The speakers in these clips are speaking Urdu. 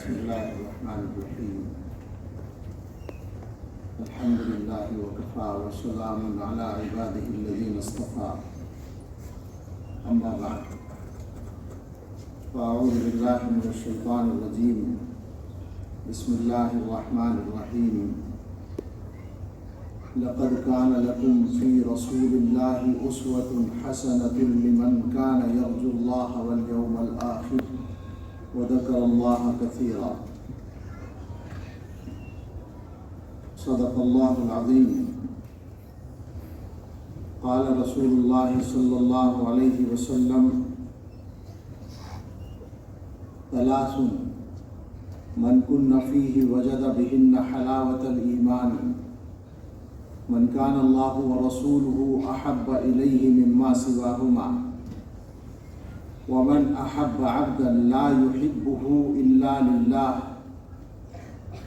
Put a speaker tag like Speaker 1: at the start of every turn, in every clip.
Speaker 1: بسم اللہ الرحمن الرحیم الحمد للہ وکفی وسلام علی عبادہ الذین اصطفی اما بعد فاعوذ باللہ من الشیطان الرجیم بسم اللہ الرحمن الرحیم لقد كان لكم في رسول الله أسوة حسنة لمن كان يرجو الله واليوم الآخر وذكر الله كثيرا صدق الله العظيم قال رسول الله صلى الله عليه وسلم ثلاث من كن فيه وجد بهن حلاوة الإيمان من كان الله ورسوله أحب إليه مما سواهما ومن أحب عبدا لا يحبه إلا لله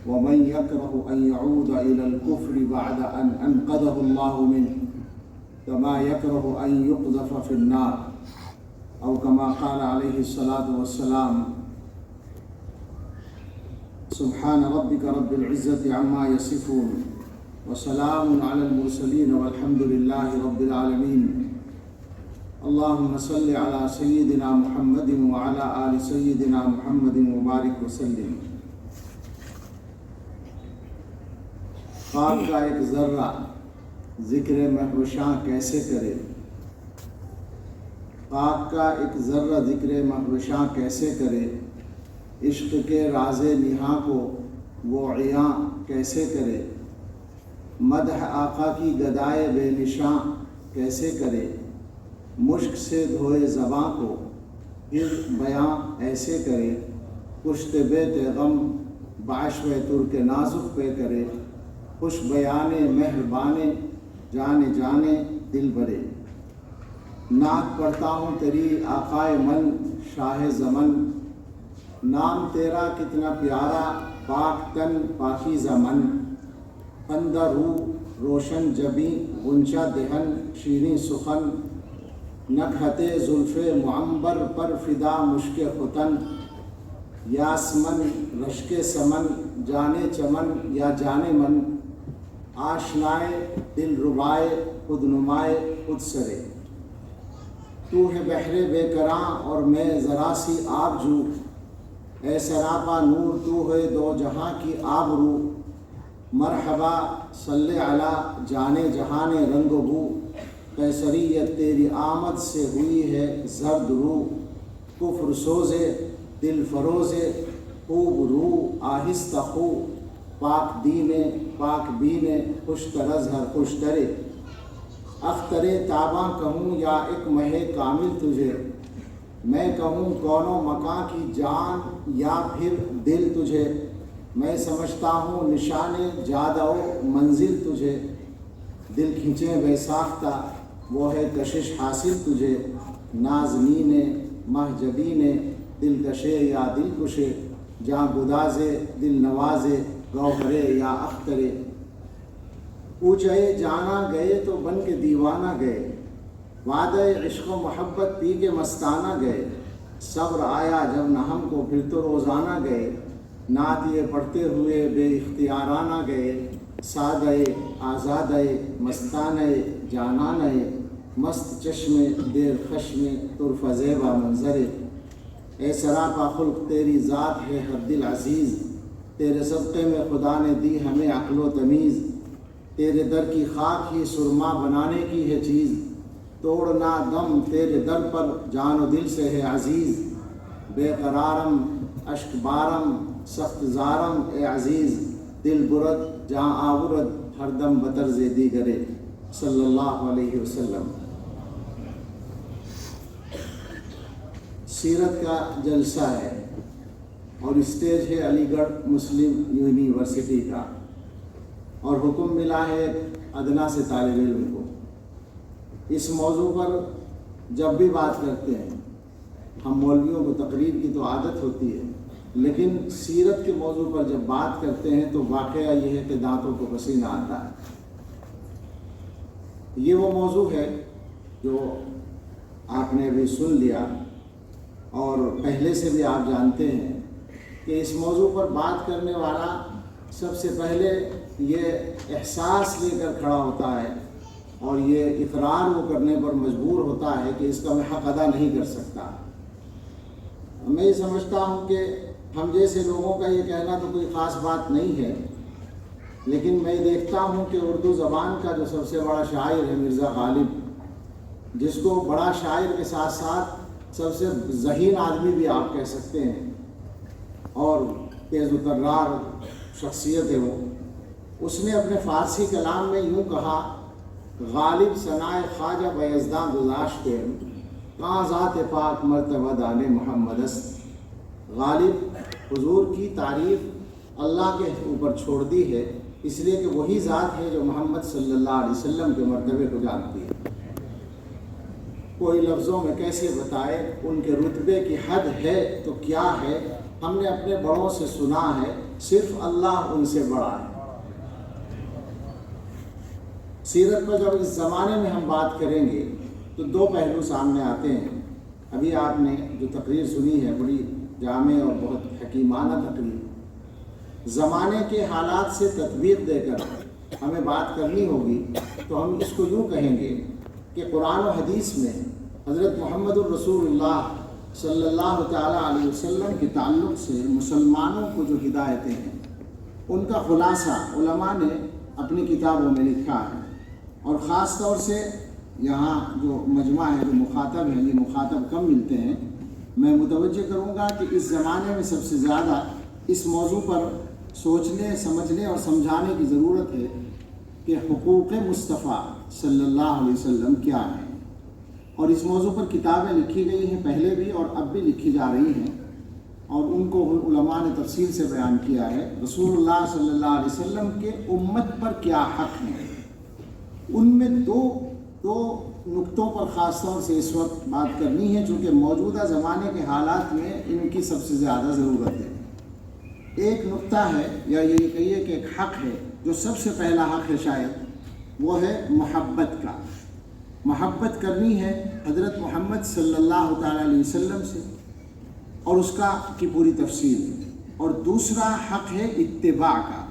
Speaker 1: ومن يكره أن يعود إلى الكفر بعد أن أنقذه الله منه كما يكره أن يقذف في النار أو كما قال عليه الصلاة والسلام سبحان ربك رب العزة عما يصفون وسلام على المرسلين والحمد لله رب العالمين اللهم صل على سيدنا محمد وعلى آل سيدنا محمد وبارك وسلم. خواب کا ایک ذرہ ذکر مہوشاں کیسے کرے؟ خواب کا ایک ذرہ ذکر مہوشاں کیسے کرے؟ عشق کے راز نہاں کو وہ عیاں کیسے کرے؟ مدح آقا کی گدائے بے نشاں کیسے کرے؟ مشک سے دھوئے زباں کو پھر بیاں ایسے کرے؟ پشت بیت غم بعشوِ ترک نازک پہ کرے؟ خوش بیانے مہربانے جانے جانے دل بھرے. نعت پڑھتا ہوں تیری آقائے من شاہ زمن، نام تیرا کتنا پیارا پاک تن پاکیزہ من. خندہ روح روشن جبیں غنچہ دہن شیریں سخن، نکہت زلف معمبر پر فدا مشک ختن. یاسمن رشک سمن جانے چمن یا جانے من، آشنائے دل ربائے خود نمائے خود سرے. تو ہے بحر بے کراں اور میں ذرا سی آب جو، اے سراپا نور تو ہے دو جہاں کی آبرو. مرحبا صلی علی جانے جہاں رنگ و بو، قیصریت تیری آمد سے ہوئی ہے زرد رو. کفر سوزے دل فروزے خوب رو آہستہ خو، پاک دینے پاک بینے خوش طرز ہر خوش ترے. اختر تاباں کہوں یا ایک مہ کامل تجھے، میں کہوں کونوں مکاں کی جان یا پھر دل تجھے. میں سمجھتا ہوں نشان جادہ و منزل تجھے، دل کھینچے بے ساختہ وہ ہے کشش حاصل تجھے. نازنین مہجبین دل کشے یا دل کشے، جاں گدازے دل نوازے گوہرے یا اخترے. اونچے جانا گئے تو بن کے دیوانہ گئے، وعدہ عشق و محبت پی کے مستانہ گئے. صبر آیا جب نہ ہم کو پھر تو روزانہ گئے، نعت یہ پڑھتے ہوئے بے اختیارانہ گئے. سادے آزادے مستانے جانانے مست چشمے دیر خشمے طرف زیبا منظرے. اے سراپا خلق تیری ذات ہے ہر دل عزیز، تیرے صدقے میں خدا نے دی ہمیں عقل و تمیز. تیرے در کی خاک ہی سرما بنانے کی ہے چیز، توڑنا دم تیرے در پر جان و دل سے ہے عزیز. بے قرارم اشک بارم سخت زارم اے عزیز، دل برد جہاں آورد ہر دم بطرز دیگرے. صلی اللہ علیہ وسلم. سیرت کا جلسہ ہے اور اسٹیج ہے علی گڑھ مسلم یونیورسٹی کا، اور حکم ملا ہے ادنا سے طالب علم کو. اس موضوع پر جب بھی بات کرتے ہیں، ہم مولویوں کو تقریر کی تو عادت ہوتی ہے، لیکن سیرت کے موضوع پر جب بات کرتے ہیں تو واقعہ یہ ہے کہ دانتوں کو پسینہ آتا ہے. یہ وہ موضوع ہے جو آپ نے ابھی سن لیا، اور پہلے سے بھی آپ جانتے ہیں کہ اس موضوع پر بات کرنے والا سب سے پہلے یہ احساس لے کر کھڑا ہوتا ہے اور یہ اقرار وہ کرنے پر مجبور ہوتا ہے کہ اس کا میں حق ادا نہیں کر سکتا۔ میں یہ سمجھتا ہوں کہ ہم جیسے لوگوں کا یہ کہنا تو کوئی خاص بات نہیں ہے، لیکن میں دیکھتا ہوں کہ اردو زبان کا جو سب سے بڑا شاعر ہے مرزا غالب، جس کو بڑا شاعر کے ساتھ ساتھ سب سے ذہین آدمی بھی آپ کہہ سکتے ہیں اور تیز و ترار شخصیت ہے وہ، اس نے اپنے فارسی کلام میں یوں کہا: غالب ثنائے خواجہ بیزداں گذاشت کہاں ذات پاک مرتبہ دان محمد است۔ غالب حضور کی تعریف اللہ کے اوپر چھوڑ دی ہے، اس لیے کہ وہی ذات ہے جو محمد صلی اللہ علیہ وسلم کے مرتبے کو جانتی ہے۔ کوئی لفظوں میں کیسے بتائے ان کے رتبے کی حد ہے تو کیا ہے، ہم نے اپنے بڑوں سے سنا ہے صرف اللہ ان سے بڑا ہے۔ سیرت پر جب اس زمانے میں ہم بات کریں گے تو دو پہلو سامنے آتے ہیں۔ ابھی آپ نے جو تقریر سنی ہے بڑی جامع اور بہت حکیمانہ تقریر، زمانے کے حالات سے تطبیق دے کر ہمیں بات کرنی ہوگی تو ہم اس کو یوں کہیں گے کہ قرآن و حدیث میں حضرت محمد الرسول اللہ صلی اللہ تعالیٰ علیہ وسلم کے تعلق سے مسلمانوں کو جو ہدایتیں ہیں ان کا خلاصہ علماء نے اپنی کتابوں میں لکھا ہے، اور خاص طور سے یہاں جو مجمع ہے، جو مخاطب ہیں، یہ مخاطب کم ملتے ہیں، میں متوجہ کروں گا کہ اس زمانے میں سب سے زیادہ اس موضوع پر سوچنے، سمجھنے اور سمجھانے کی ضرورت ہے کہ حقوق مصطفیٰ صلی اللہ علیہ وسلم کیا ہیں، اور اس موضوع پر کتابیں لکھی گئی ہیں پہلے بھی اور اب بھی لکھی جا رہی ہیں، اور ان کو علماء نے تفصیل سے بیان کیا ہے۔ رسول اللہ صلی اللہ علیہ وسلم کے امت پر کیا حق ہیں، ان میں دو نقطوں پر خاص طور سے اس وقت بات کرنی ہے، چونکہ موجودہ زمانے کے حالات میں ان کی سب سے زیادہ ضرورت ہے۔ ایک نقطہ ہے، یا یہ کہیے کہ ایک حق ہے جو سب سے پہلا حق ہے شاید، وہ ہے محبت کا۔ محبت کرنی ہے حضرت محمد صلی اللہ تعالیٰ علیہ وسلم سے اور اس کی پوری تفصیل، اور دوسرا حق ہے اتباع کا۔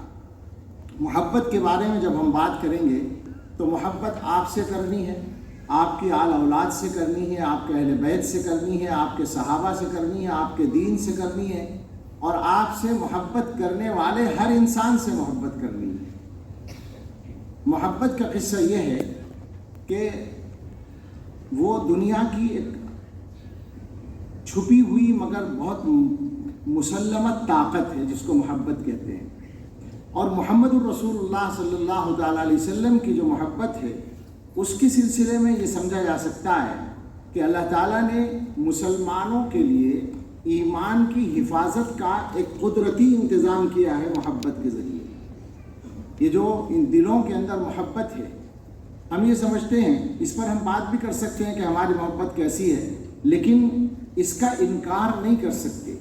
Speaker 1: محبت کے بارے میں جب ہم بات کریں گے تو محبت آپ سے کرنی ہے، آپ کی آل اولاد سے کرنی ہے، آپ کے اہل بیت سے کرنی ہے، آپ کے صحابہ سے کرنی ہے، آپ کے دین سے کرنی ہے، اور آپ سے محبت کرنے والے ہر انسان سے محبت کرنی ہے۔ محبت کا قصہ یہ ہے کہ وہ دنیا کی ایک چھپی ہوئی مگر بہت مسلمت طاقت ہے جس کو محبت کہتے ہیں، اور محمد الرسول اللہ صلی اللہ تعالیٰ علیہ وسلم کی جو محبت ہے اس کے سلسلے میں یہ سمجھا جا سکتا ہے کہ اللہ تعالیٰ نے مسلمانوں کے لیے ایمان کی حفاظت کا ایک قدرتی انتظام کیا ہے محبت کے ذریعے۔ یہ جو ان دلوں کے اندر محبت ہے، ہم یہ سمجھتے ہیں، اس پر ہم بات بھی کر سکتے ہیں کہ ہماری محبت کیسی ہے، لیکن اس کا انکار نہیں کر سکتے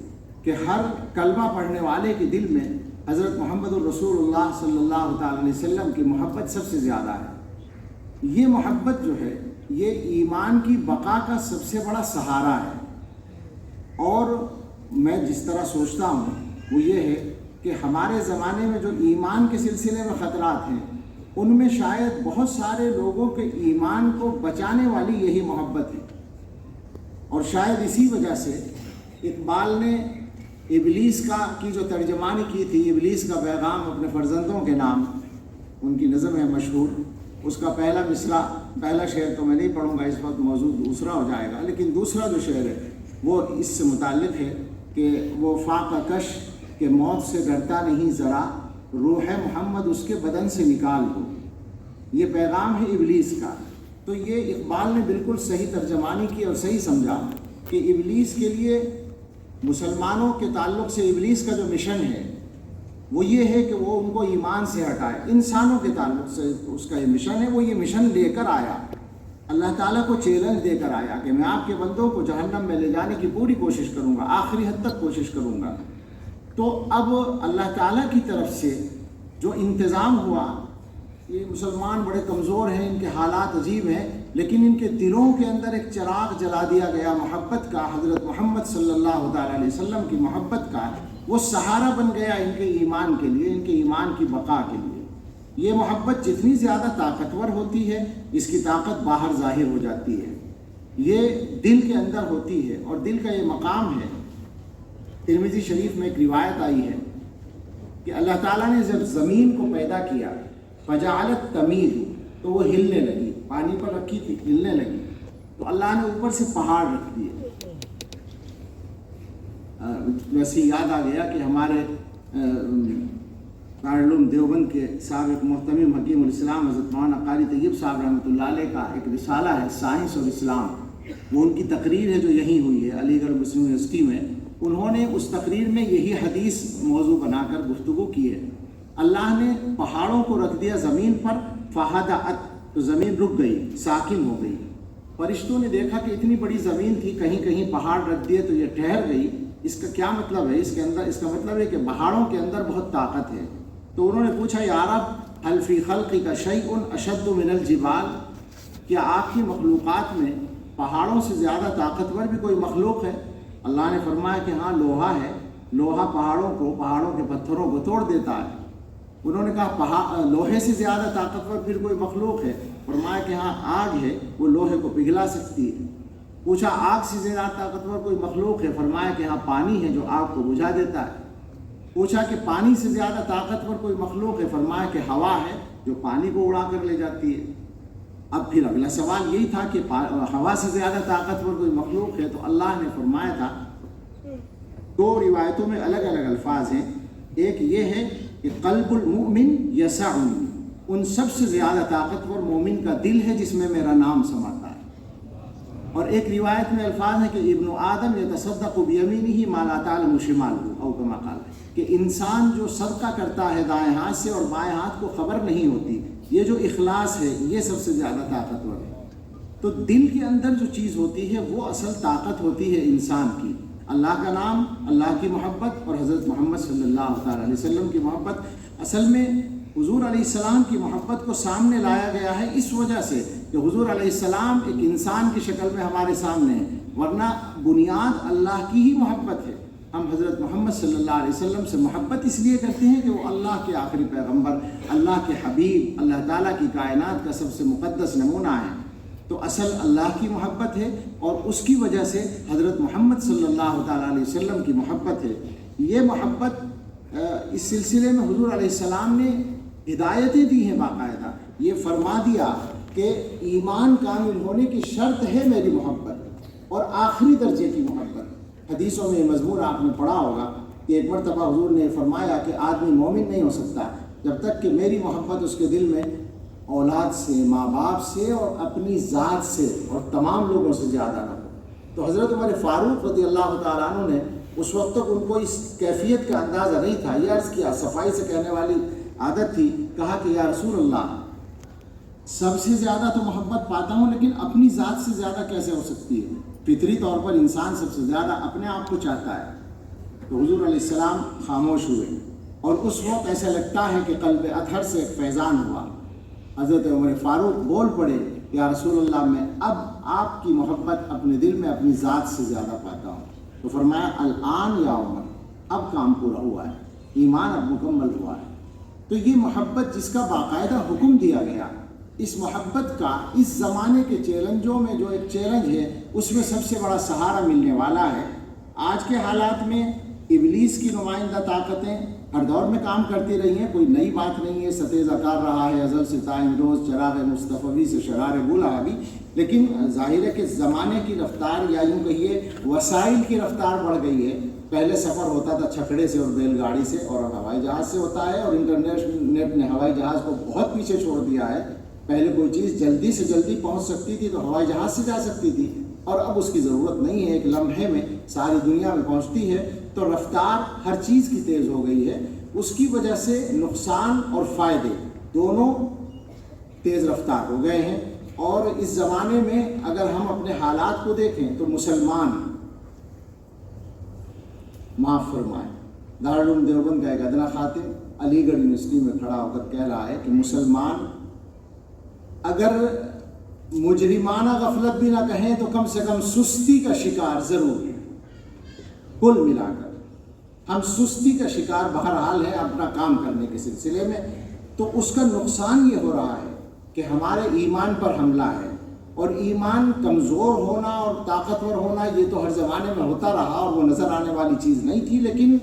Speaker 1: کہ ہر کلمہ پڑھنے والے کے دل میں حضرت محمد الرسول اللہ صلی اللہ تعالیٰ علیہ وسلم کی محبت سب سے زیادہ ہے۔ یہ محبت جو ہے یہ ایمان کی بقا کا سب سے بڑا سہارا ہے، اور میں جس طرح سوچتا ہوں وہ یہ ہے کہ ہمارے زمانے میں جو ایمان کے سلسلے میں خطرات ہیں ان میں شاید بہت سارے لوگوں کے ایمان کو بچانے والی یہی محبت ہے، اور شاید اسی وجہ سے اقبال نے ابلیس کی جو ترجمانی کی تھی، ابلیس کا پیغام اپنے فرزندوں کے نام، ان کی نظم ہے مشہور، اس کا پہلا مصرع، پہلا شعر تو میں نہیں پڑھوں گا، اس وقت موضوع دوسرا ہو جائے گا، لیکن دوسرا جو شعر ہے وہ اس سے متعلق ہے کہ وہ فاقہ کش کہ موت سے ڈرتا نہیں ذرا، روح محمد اس کے بدن سے نکال دو۔ یہ پیغام ہے ابلیس کا۔ تو یہ اقبال نے بالکل صحیح ترجمانی کی اور صحیح سمجھا کہ ابلیس کے لیے، مسلمانوں کے تعلق سے ابلیس کا جو مشن ہے وہ یہ ہے کہ وہ ان کو ایمان سے ہٹائے۔ انسانوں کے تعلق سے اس کا یہ مشن ہے، وہ یہ مشن لے کر آیا، اللہ تعالیٰ کو چیلنج دے کر آیا کہ میں آپ کے بندوں کو جہنم میں لے جانے کی پوری کوشش کروں گا، آخری حد تک کوشش کروں گا۔ تو اب اللہ تعالیٰ کی طرف سے جو انتظام ہوا، یہ مسلمان بڑے کمزور ہیں، ان کے حالات عجیب ہیں، لیکن ان کے دلوں کے اندر ایک چراغ جلا دیا گیا محبت کا، حضرت محمد صلی اللہ تعالیٰ علیہ وسلم کی محبت کا۔ وہ سہارا بن گیا ان کے ایمان کے لیے، ان کے ایمان کی بقا کے لیے۔ یہ محبت جتنی زیادہ طاقتور ہوتی ہے، اس کی طاقت باہر ظاہر ہو جاتی ہے، یہ دل کے اندر ہوتی ہے، اور دل کا یہ مقام ہے۔ ترمذی شریف میں ایک روایت آئی ہے کہ اللہ تعالیٰ نے جب زمین کو پیدا کیا، فجعلت تمید، تو وہ ہلنے لگی، پانی پر رکھی تھی، ہلنے لگی، تو اللہ نے اوپر سے پہاڑ رکھ دیے۔ ویسے یاد آ گیا کہ ہمارے دارالعلوم دیوبند کے سابق محتمم حکیم الاسلام حضرت مولانا قاری طیب صاحب رحمۃ اللہ علیہ کا ایک رسالہ ہے سائنس اور اسلام، وہ ان کی تقریر ہے جو یہیں ہوئی ہے علی گڑھ مسلم یونیورسٹی میں۔ انہوں نے اس تقریر میں یہی حدیث موضوع بنا کر گفتگو کی ہے۔ اللہ نے پہاڑوں کو رکھ دیا زمین پر، فہدأت، تو زمین رک گئی، ساکن ہو گئی۔ فرشتوں نے دیکھا کہ اتنی بڑی زمین تھی، کہیں کہیں پہاڑ رکھ دیے تو یہ ٹھہر گئی، اس کا کیا مطلب ہے؟ اس کا مطلب ہے کہ پہاڑوں کے اندر بہت طاقت ہے۔ تو انہوں نے پوچھا، یا رب هل فی خلقک شیء اشد من الجبال، کیا آپ کی مخلوقات میں پہاڑوں سے زیادہ طاقتور بھی کوئی مخلوق ہے؟ اللہ نے فرمایا کہ ہاں، لوہا ہے، لوہا پہاڑوں کے پتھروں کو توڑ دیتا ہے۔ انہوں نے کہا لوہے سے زیادہ طاقتور پھر کوئی مخلوق ہے؟ فرمایا کہ ہاں، آگ ہے، وہ لوہے کو پگھلا سکتی ہے۔ پوچھا آگ سے زیادہ طاقتور کوئی مخلوق ہے؟ فرمایا کہ ہاں، پانی ہے جو آگ کو بجھا دیتا ہے۔ پوچھا کہ پانی سے زیادہ طاقتور کوئی مخلوق ہے؟ فرمایا کہ ہوا ہے جو پانی کو اڑا کر لے جاتی ہے۔ اب پھر اگلا سوال یہی تھا کہ ہوا سے زیادہ طاقتور کوئی مخلوق ہے؟ تو اللہ نے فرمایا تھا، دو روایتوں میں الگ الگ الفاظ ہیں، ایک یہ ہے کہ قلب المؤمن یسعنی، ان سب سے زیادہ طاقتور مومن کا دل ہے جس میں میرا نام سماتا ہے۔ اور ایک روایت میں الفاظ ہے کہ ابن آدم یتصدق بیمینہ ما لا تعلم شمالہ، او کما قال، کہ انسان جو صدقہ کرتا ہے دائیں ہاتھ سے اور بائیں ہاتھ کو خبر نہیں ہوتی، یہ جو اخلاص ہے یہ سب سے زیادہ طاقتور ہے۔ تو دل کے اندر جو چیز ہوتی ہے وہ اصل طاقت ہوتی ہے انسان کی، اللہ کا نام، اللہ کی محبت اور حضرت محمد صلی اللہ تعالیٰ علیہ وسلم کی محبت۔ اصل میں حضور علیہ السلام کی محبت کو سامنے لایا گیا ہے اس وجہ سے کہ حضور علیہ السلام ایک انسان کی شکل میں ہمارے سامنے ہے، ورنہ بنیاد اللہ کی ہی محبت ہے۔ ہم حضرت محمد صلی اللہ علیہ وسلم سے محبت اس لیے کرتے ہیں کہ وہ اللہ کے آخری پیغمبر، اللہ کے حبیب، اللہ تعالیٰ کی کائنات کا سب سے مقدس نمونہ ہے۔ تو اصل اللہ کی محبت ہے، اور اس کی وجہ سے حضرت محمد صلی اللہ تعالیٰ علیہ وسلم کی محبت ہے۔ یہ محبت اس سلسلے میں حضور علیہ السلام نے ہدایتیں دی ہیں باقاعدہ، یہ فرما دیا کہ ایمان کامل ہونے کی شرط ہے میری محبت، اور آخری درجے کی محبت۔ حدیثوں میں مضمون آپ نے پڑھا ہوگا کہ ایک مرتبہ حضور نے فرمایا کہ آدمی مومن نہیں ہو سکتا جب تک کہ میری محبت اس کے دل میں اولاد سے، ماں باپ سے اور اپنی ذات سے اور تمام لوگوں سے زیادہ نہ ہو۔ تو حضرت عمر فاروق رضی اللہ تعالیٰ عنہ نے اس وقت تک ان کو اس کیفیت کا اندازہ نہیں تھا، یہ عرض کیا، صفائی سے کہنے والی عادت تھی، کہا کہ یا رسول اللہ، سب سے زیادہ تو محبت پاتا ہوں لیکن اپنی ذات سے زیادہ کیسے ہو سکتی ہے؟ فطری طور پر انسان سب سے زیادہ اپنے آپ کو چاہتا ہے۔ تو حضور علیہ السلام خاموش ہوئے، اور اس وقت ایسا لگتا ہے کہ قلب اطہر سے فیضان ہوا۔ حضرت عمر فاروق بول پڑے، یا رسول اللہ، میں اب آپ کی محبت اپنے دل میں اپنی ذات سے زیادہ پاتا ہوں۔ تو فرمایا، الآن یا عمر، اب کام پورا ہوا ہے، ایمان اب مکمل ہوا ہے۔ تو یہ محبت جس کا باقاعدہ حکم دیا گیا، اس محبت کا اس زمانے کے چیلنجوں میں جو ایک چیلنج ہے، اس میں سب سے بڑا سہارا ملنے والا ہے۔ آج کے حالات میں ابلیس کی نمائندہ طاقتیں ہر دور میں کام کرتی رہی ہیں، کوئی نئی بات نہیں ہے، ستیزہ کار رہا ہے ازل سے تا امروز، چراغ مصطفی سے شرار گلہ بھی، لیکن ظاہر ہے کہ زمانے کی رفتار، یا یوں کہیے وسائل کی رفتار بڑھ گئی ہے۔ پہلے سفر ہوتا تھا چھکڑے سے اور بیل گاڑی سے، اور ہوائی جہاز سے ہوتا ہے، اور انٹرنیٹ نے ہوائی جہاز کو بہت پیچھے چھوڑ دیا ہے۔ پہلے کوئی چیز جلدی سے جلدی پہنچ سکتی تھی تو ہوائی جہاز سے جا سکتی تھی، اور اب اس کی ضرورت نہیں ہے، ایک لمحے میں ساری دنیا میں پہنچتی ہے۔ تو رفتار ہر چیز کی تیز ہو گئی ہے، اس کی وجہ سے نقصان اور فائدے دونوں تیز رفتار ہو گئے ہیں۔ اور اس زمانے میں اگر ہم اپنے حالات کو دیکھیں تو مسلمان، معاف فرمائیں، دارالعلوم دیوبند کا ایک ادنا خاتم علی گڑھ یونیورسٹی میں کھڑا ہو کر کہہ رہا ہے کہ مسلمان اگر مجرمانہ غفلت بھی نہ کہیں تو کم سے کم سستی کا شکار ضرور ہے۔ کل ملا کر ہم سستی کا شکار بہرحال ہیں اپنا کام کرنے کے سلسلے میں، تو اس کا نقصان یہ ہو رہا ہے کہ ہمارے ایمان پر حملہ ہے، اور ایمان کمزور ہونا اور طاقتور ہونا یہ تو ہر زمانے میں ہوتا رہا اور وہ نظر آنے والی چیز نہیں تھی، لیکن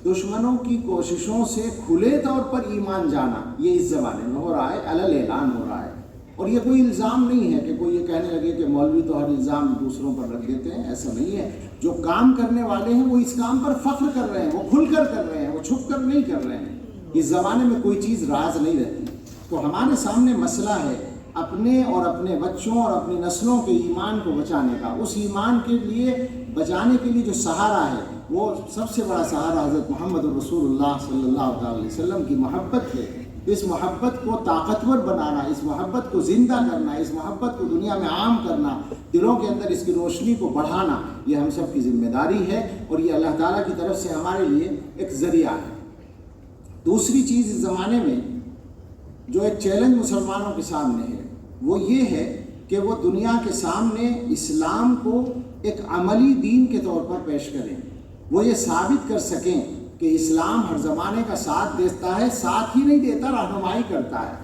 Speaker 1: دشمنوں کی کوششوں سے کھلے طور پر ایمان جانا یہ اس زمانے میں ہو رہا ہے، علل اعلان ہو رہا ہے۔ اور یہ کوئی الزام نہیں ہے کہ کوئی یہ کہنے لگے کہ مولوی تو ہر الزام دوسروں پر رکھ دیتے ہیں، ایسا نہیں ہے۔ جو کام کرنے والے ہیں وہ اس کام پر فخر کر رہے ہیں، وہ کھل کر کر رہے ہیں، وہ چھپ کر نہیں کر رہے ہیں۔ اس زمانے میں کوئی چیز راز نہیں رہتی۔ تو ہمارے سامنے مسئلہ ہے اپنے اور اپنے بچوں اور اپنی نسلوں کے ایمان کو بچانے کا۔ اس ایمان کے لیے بچانے کے لیے جو سہارا ہے وہ سب سے بڑا سہارا حضرت محمد رسول اللہ صلی اللہ علیہ وسلم کی محبت ہے۔ اس محبت کو طاقتور بنانا، اس محبت کو زندہ کرنا، اس محبت کو دنیا میں عام کرنا، دلوں کے اندر اس کی روشنی کو بڑھانا، یہ ہم سب کی ذمہ داری ہے، اور یہ اللہ تعالیٰ کی طرف سے ہمارے لیے ایک ذریعہ ہے۔ دوسری چیز اس زمانے میں جو ایک چیلنج مسلمانوں کے سامنے ہے وہ یہ ہے کہ وہ دنیا کے سامنے اسلام کو ایک عملی دین کے طور پر پیش کریں، وہ یہ ثابت کر سکیں کہ اسلام ہر زمانے کا ساتھ دیتا ہے، ساتھ ہی نہیں دیتا، رہنمائی کرتا ہے۔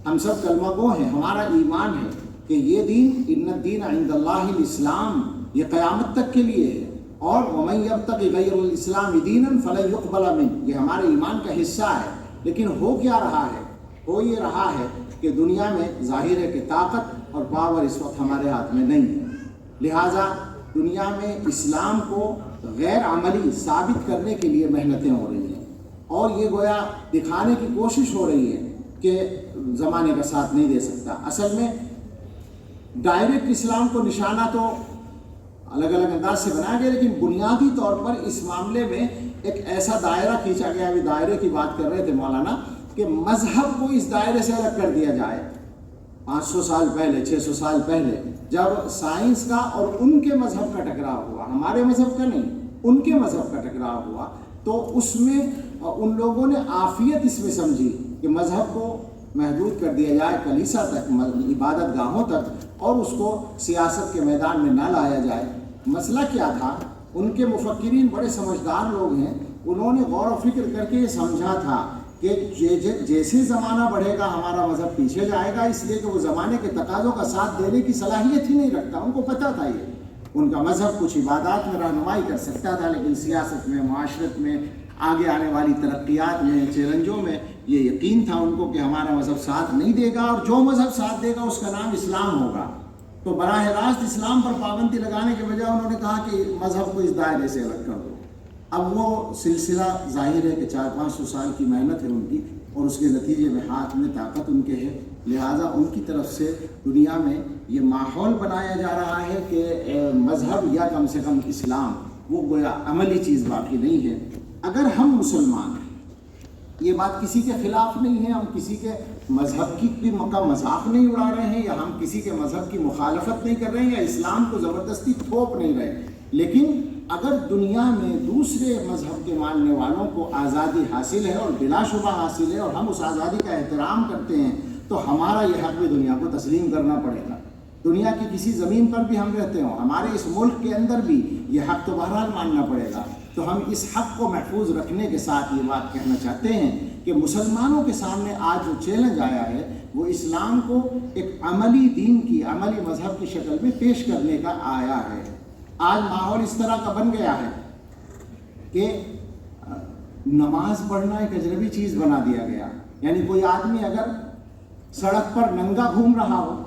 Speaker 1: ہم سب کلمہ گو ہیں، ہمارا ایمان ہے کہ یہ دین ان الدین عند اللہ الاسلام، یہ قیامت تک کے لیے ہے، اور ومن یبتغی غیر الاسلام دینا فلن یقبل منہ، یہ ہمارے ایمان کا حصہ ہے۔ لیکن ہو کیا رہا ہے؟ ہو یہ رہا ہے کہ دنیا میں ظاہر ہے کہ طاقت اور پاور اس وقت ہمارے ہاتھ میں نہیں ہے، لہٰذا دنیا میں اسلام کو غیر عملی ثابت کرنے کے لیے محنتیں ہو رہی ہیں، اور یہ گویا دکھانے کی کوشش ہو رہی ہے کہ زمانے کا ساتھ نہیں دے سکتا۔ اصل میں ڈائریکٹ اسلام کو نشانہ تو الگ الگ انداز سے بنایا گیا، لیکن بنیادی طور پر اس معاملے میں ایک ایسا دائرہ کھینچا گیا، ابھی دائرے کی بات کر رہے تھے مولانا، کہ مذہب کو اس دائرے سے الگ کر دیا جائے۔ 500 سال پہلے، 600 سال پہلے جب سائنس کا اور ان کے مذہب کا ٹکراؤ ہوا، ہمارے مذہب کا نہیں، ان کے مذہب کا ٹکراؤ ہوا، تو اس میں ان لوگوں نے عافیت اس میں سمجھی کہ مذہب کو محدود کر دیا جائے کلیسا تک، عبادت گاہوں تک، اور اس کو سیاست کے میدان میں نہ لایا جائے۔ مسئلہ کیا تھا؟ ان کے مفکرین بڑے سمجھدار لوگ ہیں، انہوں نے غور و فکر کر کے یہ سمجھا تھا کہ جیسے زمانہ بڑھے گا ہمارا مذہب پیچھے جائے گا، اس لیے کہ وہ زمانے کے تقاضوں کا ساتھ دینے کی صلاحیت ہی نہیں رکھتا۔ ان کو پتہ تھا یہ، ان کا مذہب کچھ عبادات میں رہنمائی کر سکتا تھا، لیکن سیاست میں، معاشرت میں، آگے آنے والی ترقیات میں، چیلنجوں میں یہ یقین تھا ان کو کہ ہمارا مذہب ساتھ نہیں دے گا، اور جو مذہب ساتھ دے گا اس کا نام اسلام ہوگا۔ تو براہ راست اسلام پر پابندی لگانے کے بجائے انہوں نے کہا کہ مذہب کو اس دائرے سے الگ کر دو۔ اب وہ سلسلہ ظاہر ہے کہ 400-500 سال کی محنت ہے ان کی، اور اس کے نتیجے میں ہاتھ میں طاقت ان کے ہے، لہٰذا ان کی طرف سے دنیا میں یہ ماحول بنایا جا رہا ہے کہ مذہب یا کم سے کم اسلام وہ گویا عملی چیز باقی نہیں ہے۔ اگر ہم مسلمان، یہ بات کسی کے خلاف نہیں ہے، ہم کسی کے مذہب کی بھی مذاق نہیں اڑا رہے ہیں، یا ہم کسی کے مذہب کی مخالفت نہیں کر رہے ہیں، یا اسلام کو زبردستی تھوپ نہیں رہے، لیکن اگر دنیا میں دوسرے مذہب کے ماننے والوں کو آزادی حاصل ہے، اور بلا شبہ حاصل ہے، اور ہم اس آزادی کا احترام کرتے ہیں، تو ہمارا یہ حق بھی دنیا کو تسلیم کرنا پڑے گا۔ دنیا کی کسی زمین پر بھی ہم رہتے ہوں، ہمارے اس ملک کے اندر بھی یہ حق تو بہرحال ماننا پڑے گا۔ تو ہم اس حق کو محفوظ رکھنے کے ساتھ یہ بات کہنا چاہتے ہیں کہ مسلمانوں کے سامنے آج جو چیلنج آیا ہے وہ اسلام کو ایک عملی دین کی، عملی مذہب کی شکل میں پیش کرنے کا آیا ہے۔ آج ماحول اس طرح کا بن گیا ہے کہ نماز پڑھنا ایک اجنبی چیز بنا دیا گیا، یعنی کوئی آدمی اگر سڑک پر ننگا گھوم رہا ہو،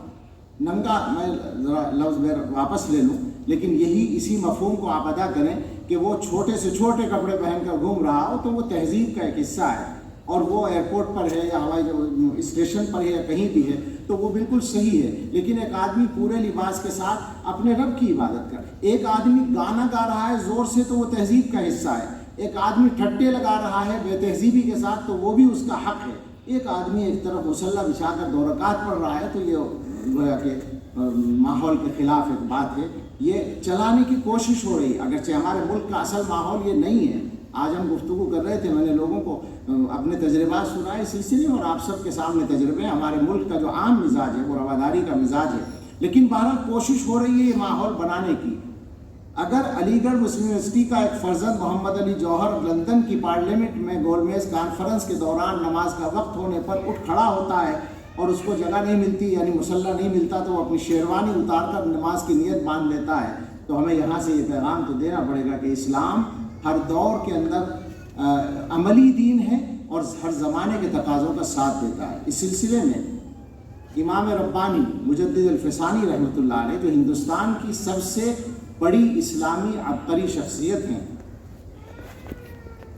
Speaker 1: ننگا، میں ذرا لفظ میں واپس لے لوں، لیکن اسی مفہوم کو آپ ادا کریں کہ وہ چھوٹے سے چھوٹے کپڑے پہن کر گھوم رہا ہو، تو وہ تہذیب کا ایک حصہ ہے، اور وہ ایئرپورٹ پر ہے یا ہوائی اسٹیشن پر ہے یا کہیں بھی ہے تو وہ بالکل صحیح ہے۔ لیکن ایک آدمی پورے لباس کے ساتھ اپنے رب کی عبادت کر، ایک آدمی گانا گا رہا ہے زور سے تو وہ تہذیب کا حصہ ہے، ایک آدمی ٹھٹے لگا رہا ہے بے تہذیبی کے ساتھ تو وہ بھی اس کا حق ہے، ایک آدمی ایک طرف مصلی بچھا کر 2 رکعت پڑھ رہا ہے تو یہ گویا کہ ماحول کے خلاف ایک بات ہے۔ یہ چلانے کی کوشش ہو رہی ہے، اگرچہ ہمارے ملک کا اصل ماحول یہ نہیں ہے۔ آج ہم گفتگو کر رہے تھے، میں نے لوگوں کو اپنے تجربات سنائے اس سلسلے میں، اور آپ سب کے سامنے تجربے ہیں۔ ہمارے ملک کا جو عام مزاج ہے وہ رواداری کا مزاج ہے، لیکن بہرحال کوشش ہو رہی ہے یہ ماحول بنانے کی۔ اگر علی گڑھ مسلم یونیورسٹی کا ایک فرزند محمد علی جوہر لندن کی پارلیمنٹ میں گولمیز کانفرنس کے دوران نماز کا وقت ہونے پر اٹھ کھڑا ہوتا ہے اور اس کو جگہ نہیں ملتی، یعنی مصلی نہیں ملتا، تو وہ اپنی شیروانی اتار کر نماز کی نیت باندھ لیتا ہے، تو ہمیں یہاں سے یہ پیغام تو دینا پڑے گا کہ اسلام ہر دور کے اندر عملی دین ہے اور ہر زمانے کے تقاضوں کا ساتھ دیتا ہے۔ اس سلسلے میں امام ربانی مجدد الفسانی رحمۃ اللہ علیہ، جو ہندوستان کی سب سے بڑی اسلامی عبقری شخصیت ہیں،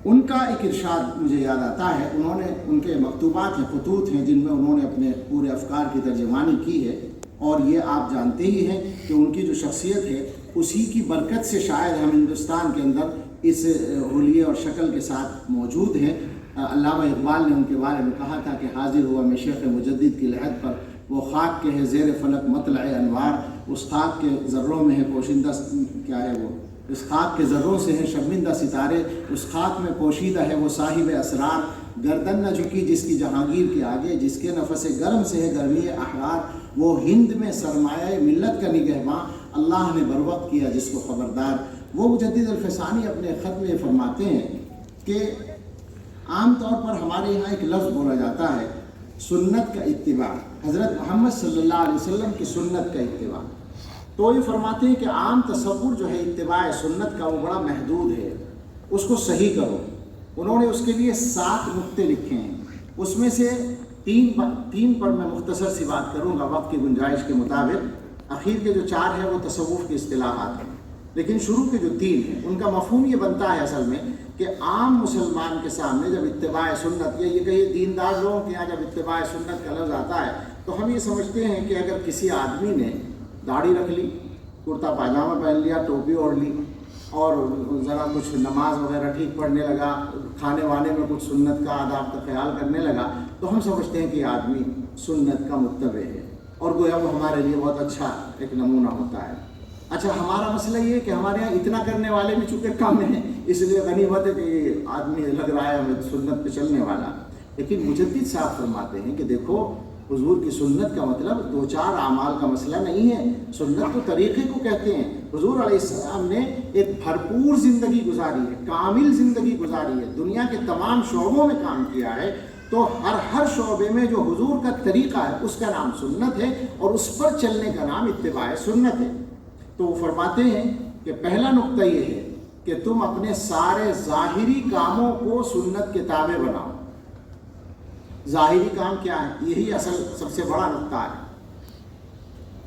Speaker 1: ان کا ایک ارشاد مجھے یاد آتا ہے۔ انہوں نے، ان کے مکتوبات ہیں، خطوط ہیں، جن میں انہوں نے اپنے پورے افکار کی ترجمانی کی ہے، اور یہ آپ جانتے ہی ہیں کہ ان کی جو شخصیت ہے اسی کی برکت سے شاید ہم ہندوستان کے اندر اس حلیے اور شکل کے ساتھ موجود ہیں۔ علامہ اقبال نے ان کے بارے میں کہا تھا کہ حاضر ہوا میں شیخ مجدد کی لحد پر، وہ خاک کے ہے زیر فلک مطلع انوار، اس خاک کے ذروں میں ہے پوشیدہ، کیا ہے وہ، اس خاک کے ذروں سے ہے شرمندہ ستارے، اس خاک میں پوشیدہ ہے وہ صاحب اسرار، گردن نہ جھکی جس کی جہانگیر کے آگے، جس کے نفس گرم سے ہے گرمی احرار، وہ ہند میں سرمایہ ملت کا نگہباں، اللہ نے بروقت کیا جس کو خبردار۔ وہ مجدد الفسانی اپنے خط میں فرماتے ہیں کہ عام طور پر ہمارے یہاں ایک لفظ بولا جاتا ہے سنت کا اتباع، حضرت محمد صلی اللہ علیہ وسلم کی سنت کا اتباع، تو یہ فرماتے ہیں کہ عام تصور جو ہے اتباع سنت کا وہ بڑا محدود ہے، اس کو صحیح کرو۔ انہوں نے اس کے لیے 7 نقطے لکھے ہیں، اس میں سے تین پر میں مختصر سی بات کروں گا وقت کی گنجائش کے مطابق، اخیر کے جو 4 ہیں وہ تصوف کی اصطلاحات ہیں، لیکن شروع کے جو 3 ہیں ان کا مفہوم یہ بنتا ہے اصل میں کہ عام مسلمان کے سامنے جب اتباع سنت، یا یہ کہیے دیندار لوگوں کے یہاں جب اتباع سنت کا لفظ آتا ہے تو ہم یہ سمجھتے ہیں کہ اگر کسی آدمی نے داڑھی رکھ لی، کرتا پاجامہ پہن لیا، ٹوپی اوڑھ لی، اور ذرا کچھ نماز وغیرہ ٹھیک پڑھنے لگا، کھانے وانے میں کچھ سنت کا آداب کا خیال کرنے لگا، تو ہم سمجھتے ہیں کہ یہ آدمی سنت کا متبع ہے، اور گویا وہ ہمارے لیے بہت اچھا ایک نمونہ ہوتا ہے۔ اچھا، ہمارا مسئلہ یہ ہے کہ ہمارے یہاں اتنا کرنے والے بھی چونکہ کم ہیں، اس لیے غنیمت ہے کہ یہ آدمی لگ رہا ہے ہمیں سنت پہ چلنے والا، لیکن مجدد صاحب فرماتے ہیں کہ دیکھو حضور کی سنت کا مطلب 2-4 اعمال کا مسئلہ نہیں ہے، سنت تو طریقے کو کہتے ہیں۔ حضور علیہ السلام نے ایک بھرپور زندگی گزاری ہے، کامل زندگی گزاری ہے، دنیا کے تمام شعبوں میں کام کیا ہے، تو ہر شعبے میں جو حضور کا طریقہ ہے اس کا نام سنت ہے، اور اس پر چلنے کا نام اتباع سنت ہے۔ تو وہ فرماتے ہیں کہ پہلا نقطہ یہ ہے کہ تم اپنے سارے ظاہری کاموں کو سنت کے تابع بناؤ۔ ظاہری کام کیا ہے؟ یہی اصل سب سے بڑا نقطہ ہے،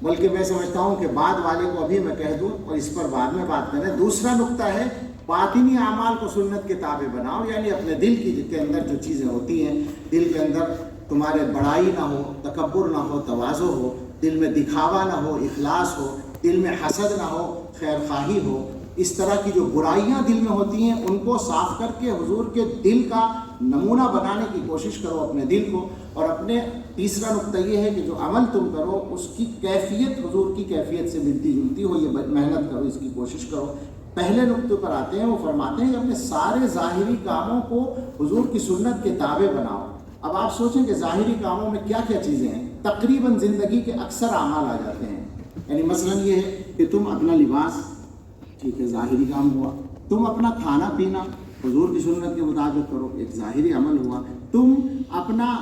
Speaker 1: بلکہ میں سمجھتا ہوں کہ بعد والے کو ابھی میں کہہ دوں اور اس پر بعد میں بات کریں۔ دوسرا نقطہ ہے باطنی اعمال کو سنت کے تابع بناؤ، یعنی اپنے دل کے اندر جو چیزیں ہوتی ہیں، دل کے اندر تمہارے بڑائی نہ ہو، تکبر نہ ہو، تواضع ہو، دل میں دکھاوا نہ ہو، اخلاص ہو، دل میں حسد نہ ہو، خیر خواہی ہو، اس طرح کی جو برائیاں دل میں ہوتی ہیں ان کو صاف کر کے حضور کے دل کا نمونہ بنانے کی کوشش کرو اپنے دل کو۔ اور اپنے تیسرا نقطہ یہ ہے کہ جو عمل تم کرو اس کی کیفیت حضور کی کیفیت سے ملتی جلتی ہو، یہ محنت کرو، اس کی کوشش کرو۔ پہلے نقطے پر آتے ہیں، وہ فرماتے ہیں کہ اپنے سارے ظاہری کاموں کو حضور کی سنت کے تابع بناؤ۔ اب آپ سوچیں کہ ظاہری کاموں میں کیا کیا چیزیں ہیں؟ تقریباً زندگی کے اکثر اعمال آ جاتے ہیں، یعنی مثلا یہ ہے کہ تم اپنا لباس، ٹھیک ہے، ظاہری کام ہوا، تم اپنا کھانا پینا حضور کی سنت کے مطابق کرو، ایک ظاہری عمل ہوا، تم اپنا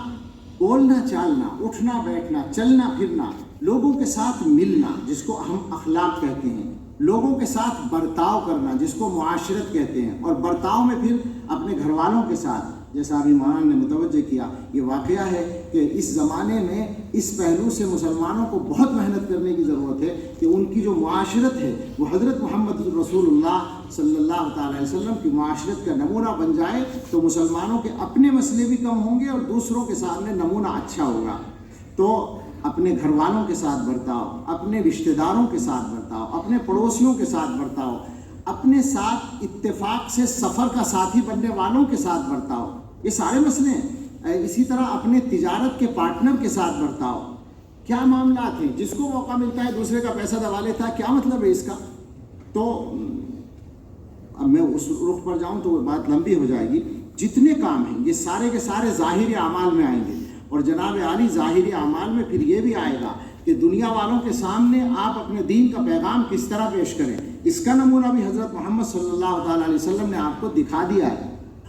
Speaker 1: بولنا چالنا، اٹھنا بیٹھنا، چلنا پھرنا، لوگوں کے ساتھ ملنا جس کو ہم اخلاق کہتے ہیں، لوگوں کے ساتھ برتاؤ کرنا جس کو معاشرت کہتے ہیں، اور برتاؤ میں پھر اپنے گھر والوں کے ساتھ، جیسا ابھی مولانا نے متوجہ کیا، یہ واقعہ ہے کہ اس زمانے میں اس پہلو سے مسلمانوں کو بہت محنت کرنے کی ضرورت ہے کہ ان کی جو معاشرت ہے وہ حضرت محمد رسول اللہ صلی اللہ تعالی علیہ وسلم کی معاشرت کا نمونہ بن جائے، تو مسلمانوں کے اپنے مسئلے بھی کم ہوں گے اور دوسروں کے سامنے نمونہ اچھا ہوگا۔ تو اپنے گھر والوں کے ساتھ برتاؤ، اپنے رشتہ داروں کے ساتھ برتاؤ، اپنے پڑوسیوں کے ساتھ برتاؤ، اپنے ساتھ اتفاق سے سفر کا ساتھی بننے والوں کے ساتھ برتاؤ، یہ سارے مسئلے ہیں۔ اسی طرح اپنے تجارت کے پارٹنر کے ساتھ برتاؤ، کیا معاملات ہیں، جس کو موقع ملتا ہے دوسرے کا پیسہ دبا لیتا ہے، کیا مطلب ہے اس کا؟ تو اب میں اس رخ پر جاؤں تو وہ بات لمبی ہو جائے گی۔ جتنے کام ہیں یہ سارے کے سارے ظاہری اعمال میں آئیں گے، اور جناب عالی ظاہری اعمال میں پھر یہ بھی آئے گا کہ دنیا والوں کے سامنے آپ اپنے دین کا پیغام کس طرح پیش کریں۔ اس کا نمونہ بھی حضرت محمد صلی اللہ تعالیٰ علیہ وسلم نے آپ کو دکھا دیا ہے۔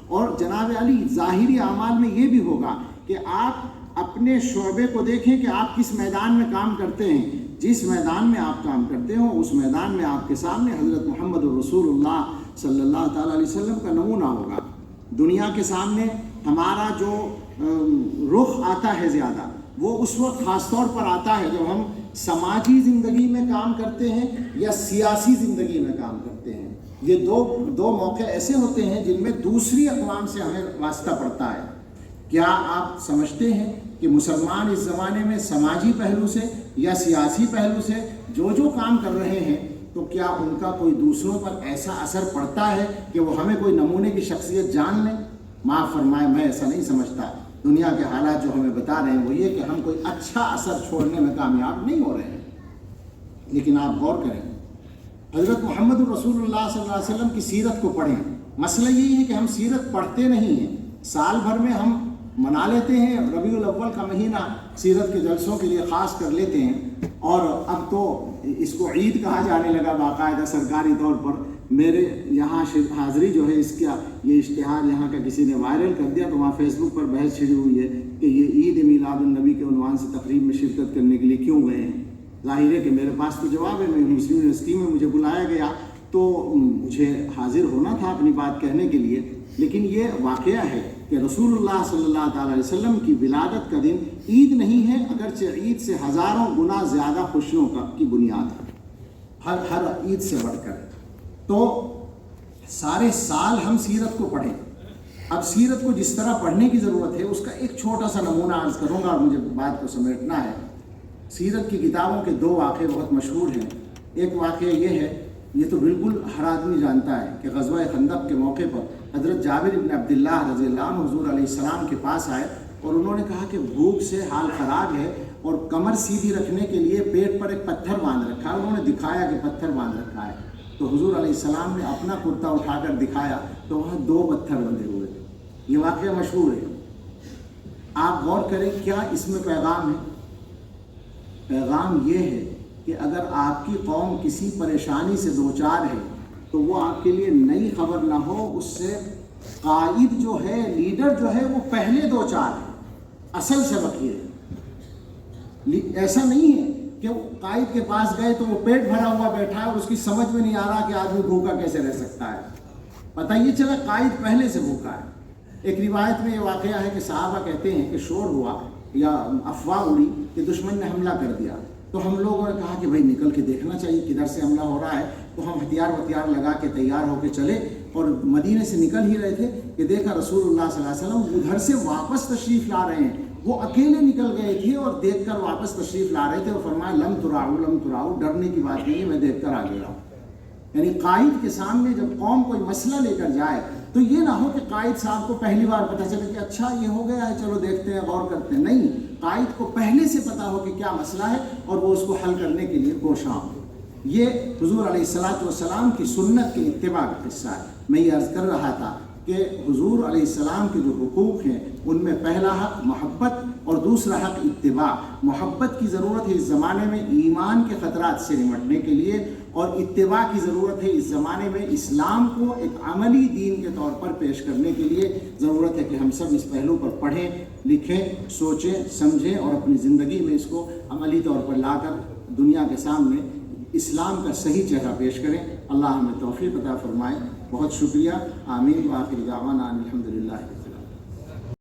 Speaker 1: اور جناب علی ظاہری اعمال میں یہ بھی ہوگا کہ آپ اپنے شعبے کو دیکھیں کہ آپ کس میدان میں کام کرتے ہیں، جس میدان میں آپ کام کرتے ہو اس میدان میں آپ کے سامنے حضرت محمد الرسول اللہ صلی اللہ تعالیٰ علیہ وسلم کا نمونہ ہوگا۔ دنیا کے سامنے ہمارا جو رخ آتا ہے زیادہ، وہ اس وقت خاص طور پر آتا ہے جب ہم سماجی زندگی میں کام کرتے ہیں یا سیاسی زندگی میں کام کرتے ہیں۔ یہ دو موقع ایسے ہوتے ہیں جن میں دوسری اقوام سے ہمیں واسطہ پڑتا ہے۔ کیا آپ سمجھتے ہیں کہ مسلمان اس زمانے میں سماجی پہلو سے یا سیاسی پہلو سے جو کام کر رہے ہیں تو کیا ان کا کوئی دوسروں پر ایسا اثر پڑتا ہے کہ وہ ہمیں کوئی نمونے کی شخصیت جان لیں؟ معاف فرمائے، میں ایسا نہیں سمجھتا۔ دنیا کے حالات جو ہمیں بتا رہے ہیں وہ یہ کہ ہم کوئی اچھا اثر چھوڑنے میں کامیاب نہیں ہو رہے ہیں۔ لیکن آپ غور کریں، حضرت محمد الرسول اللہ صلی اللہ علیہ وسلم کی سیرت کو پڑھیں۔ مسئلہ یہی ہے کہ ہم سیرت پڑھتے نہیں ہیں۔ سال بھر میں ہم منا لیتے ہیں، ربیع الاول کا مہینہ سیرت کے جلسوں کے لیے خاص کر لیتے ہیں، اور اب تو اس کو عید کہا جانے لگا باقاعدہ سرکاری طور پر۔ میرے یہاں حاضری جو ہے اس کا یہ اشتہار یہاں کا کسی نے وائرل کر دیا تو وہاں فیس بک پر بحث چھڑی ہوئی ہے کہ یہ عید میلاد النبی کے عنوان سے تقریب میں شرکت کرنے کے لیے کیوں گئے ہیں۔ ظاہر ہے کہ میرے پاس تو جواب ہے، میں مسلم یونیورسٹی میں مجھے بلایا گیا تو مجھے حاضر ہونا تھا اپنی بات کہنے کے لیے، لیکن یہ واقعہ ہے کہ رسول اللہ صلی اللہ تعالیٰ علیہ وسلم کی ولادت کا دن عید نہیں ہے، اگرچہ عید سے ہزاروں گنا زیادہ خوشیوں کی بنیاد ہے، ہر عید سے بڑھ کر۔ تو سارے سال ہم سیرت کو پڑھیں۔ اب سیرت کو جس طرح پڑھنے کی ضرورت ہے اس کا ایک چھوٹا سا نمونہ عرض کروں گا اور مجھے بات کو سمیٹنا ہے۔ سیرت کی کتابوں کے دو واقعے بہت مشہور ہیں۔ ایک واقعہ یہ ہے، یہ تو بالکل ہر آدمی جانتا ہے کہ غزوہ خندق کے موقع پر حضرت جابر بن عبداللہ رضی اللہ عنہ حضور علیہ السلام کے پاس آئے اور انہوں نے کہا کہ بھوک سے حال خراب ہے اور کمر سیدھی رکھنے کے لیے پیٹ پر ایک پتھر باندھ رکھا ہے۔ انہوں نے دکھایا کہ پتھر باندھ رکھا ہے، تو حضور علیہ السلام نے اپنا کرتا اٹھا کر دکھایا تو وہاں 2 پتھر بندھے ہوئے تھے۔ یہ واقعہ مشہور ہے۔ آپ غور کریں کیا اس میں پیغام ہے؟ پیغام یہ ہے کہ اگر آپ کی قوم کسی پریشانی سے دوچار ہے تو وہ آپ کے لیے نئی خبر نہ ہو، اس سے قائد جو ہے، لیڈر جو ہے، وہ پہلے دوچار ہے۔ اصل سبق یہ ہے، ایسا نہیں ہے کہ وہ قائد کے پاس گئے تو وہ پیٹ بھرا ہوا بیٹھا ہے اور اس کی سمجھ میں نہیں آ رہا کہ آدمی بھوکا کیسے رہ سکتا ہے۔ پتہ یہ چلا قائد پہلے سے بھوکا ہے۔ ایک روایت میں یہ واقعہ ہے کہ صحابہ کہتے ہیں کہ شور ہوا یا افواہ اڑی کہ دشمن نے حملہ کر دیا، تو ہم لوگوں نے کہا کہ بھائی نکل کے دیکھنا چاہیے کدھر سے حملہ ہو رہا ہے، تو ہم ہتھیار لگا کے تیار ہو کے چلے اور مدینے سے نکل ہی رہے تھے کہ دیکھا رسول اللہ صلی اللہ علیہ وسلم ادھر سے واپس تشریف لا رہے ہیں۔ وہ اکیلے نکل گئے تھے اور دیکھ کر واپس تشریف لا رہے تھے اور فرمایا لم تراؤ، ڈرنے کی بات نہیں ہے، میں دیکھ کر آ گیا ہوں۔ یعنی قائد کے سامنے جب قوم کوئی مسئلہ لے کر جائے تو یہ نہ ہو کہ قائد صاحب کو پہلی بار پتہ چلے کہ اچھا یہ ہو گیا ہے، چلو دیکھتے ہیں، غور کرتے ہیں۔ نہیں، قائد کو پہلے سے پتہ ہو کہ کیا مسئلہ ہے اور وہ اس کو حل کرنے کے لیے کوشاں ہو۔ یہ حضور علیہ السلام کی سنت کے اتباع کا قصہ ہے۔ میں یہ عرض کر رہا تھا کہ حضور علیہ السلام کے جو حقوق ہیں ان میں پہلا حق محبت اور دوسرا حق اتباع۔ محبت کی ضرورت ہے اس زمانے میں ایمان کے خطرات سے نمٹنے کے لیے، اور اتباع کی ضرورت ہے اس زمانے میں اسلام کو ایک عملی دین کے طور پر پیش کرنے کے لیے۔ ضرورت ہے کہ ہم سب اس پہلو پر پڑھیں، لکھیں، سوچیں، سمجھیں اور اپنی زندگی میں اس کو عملی طور پر لا کر دنیا کے سامنے اسلام کا صحیح چہرہ پیش کریں۔ اللہ ہمیں توفیق عطا فرمائے۔ بہت شکریہ۔ آمین۔ وآخر دعوانا الحمدللہ۔